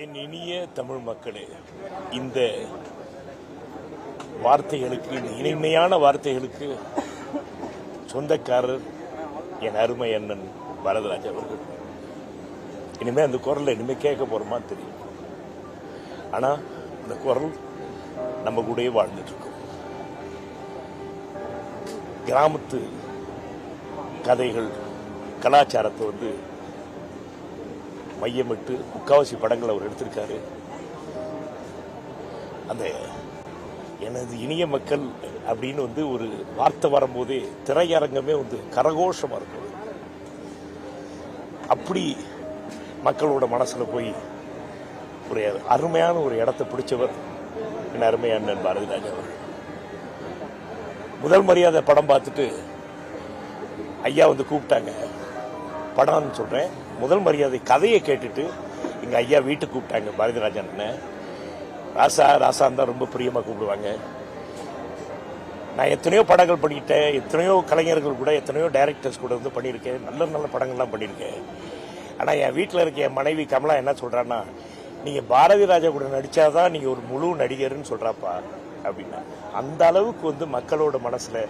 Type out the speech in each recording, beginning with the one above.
என் இனிய தமிழ் மக்களே, இந்த வார்த்தைகளுக்கு, இந்த இனிமையான வார்த்தைகளுக்கு சொந்தக்காரர் என் அருமை அண்ணன் வரதராஜ் அவர்கள். இனிமே அந்த குரல் இனிமே கேட்க போறோமா தெரியும். ஆனா இந்த குரல் நம்ம கூடயே வாழ்ந்துட்டு இருக்கும். கிராமத்து கதைகள், கலாச்சாரத்தை மையமிட்டு முக்காவாசி படங்கள் அவர் எடுத்திருக்காரு. அந்த எனது இனிய மக்கள் அப்படின்னு ஒரு வார்த்தை வரும்போதே திரையரங்கமே கரகோஷமா இருக்கும். அப்படி மக்களோட மனசுல போய் ஒரு அருமையான ஒரு இடத்தை பிடிச்சவர் என் அருமையான பாரதிராஜா அவர். முதல் மரியாதை படம் பார்த்துட்டு ஐயா கூப்பிட்டாங்க. படம்னு சொல்றேன், முதல் மரியாதை கதையை கேட்டுட்டு எங்க ஐயா வீட்டுக்கு கூப்பிட்டாங்க. பாரதிராஜன் ராசா ராசான் தான் ரொம்ப பிரியமா கூப்பிடுவாங்க. நான் எத்தனையோ படங்கள் பண்ணிட்டேன், எத்தனையோ கலைஞர்கள் கூட, எத்தனையோ டைரக்டர்ஸ் கூட பண்ணியிருக்கேன், நல்ல நல்ல படங்கள்லாம் பண்ணியிருக்கேன். ஆனால் என் வீட்டில் இருக்க என் மனைவி கமலா என்ன சொல்றான்னா, நீங்க பாரதி ராஜா கூட நடிச்சாதான் நீங்க ஒரு முழு நடிகர்னு சொல்றாப்பா அப்படின்னா. அந்த அளவுக்கு மக்களோட மனசுல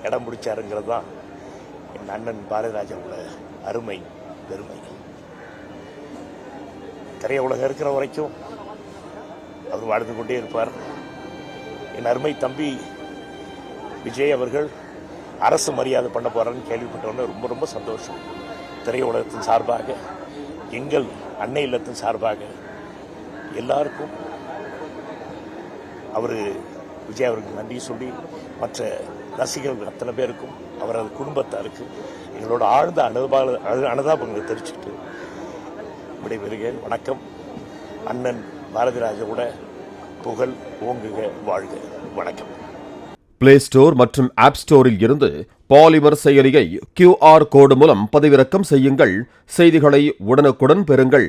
இடம் பிடிச்சாருங்கிறது தான் என் அண்ணன் பாரதி ராஜாவோட அருமை பெருமை. திரையுலகம் இருக்கிற வரைக்கும் அவர் வாழ்ந்து கொண்டே இருப்பார். என் அருமை தம்பி விஜய் அவர்கள் அரசு மரியாதை பண்ண போறான்னு கேள்விப்பட்டவொன்னே ரொம்ப ரொம்ப சந்தோஷம். திரையுலகத்தின் சார்பாக, எங்கள் அன்னை இல்லத்தின் சார்பாக எல்லாருக்கும் விஜய் அவருக்கு நன்றி சொல்லி, மற்ற ரசிகர்கள் அத்தனை பேருக்கும், அவரது குடும்பத்தாருக்கு எங்களோட ஆழ்ந்த அனுதாபங்களை தெரிவிச்சுட்டு விடைபெறுகிறேன். வணக்கம். அண்ணன் பாரதிராஜாவோட புகழ் ஓங்குக, வாழ்க. வணக்கம். பிளே ஸ்டோர் மற்றும் ஆப் ஸ்டோரில் இருந்து பாலிமர் செயலியை QR கோடு மூலம் பதிவிறக்கம் செய்யுங்கள். செய்திகளை உடனுக்குடன் பெறுங்கள்.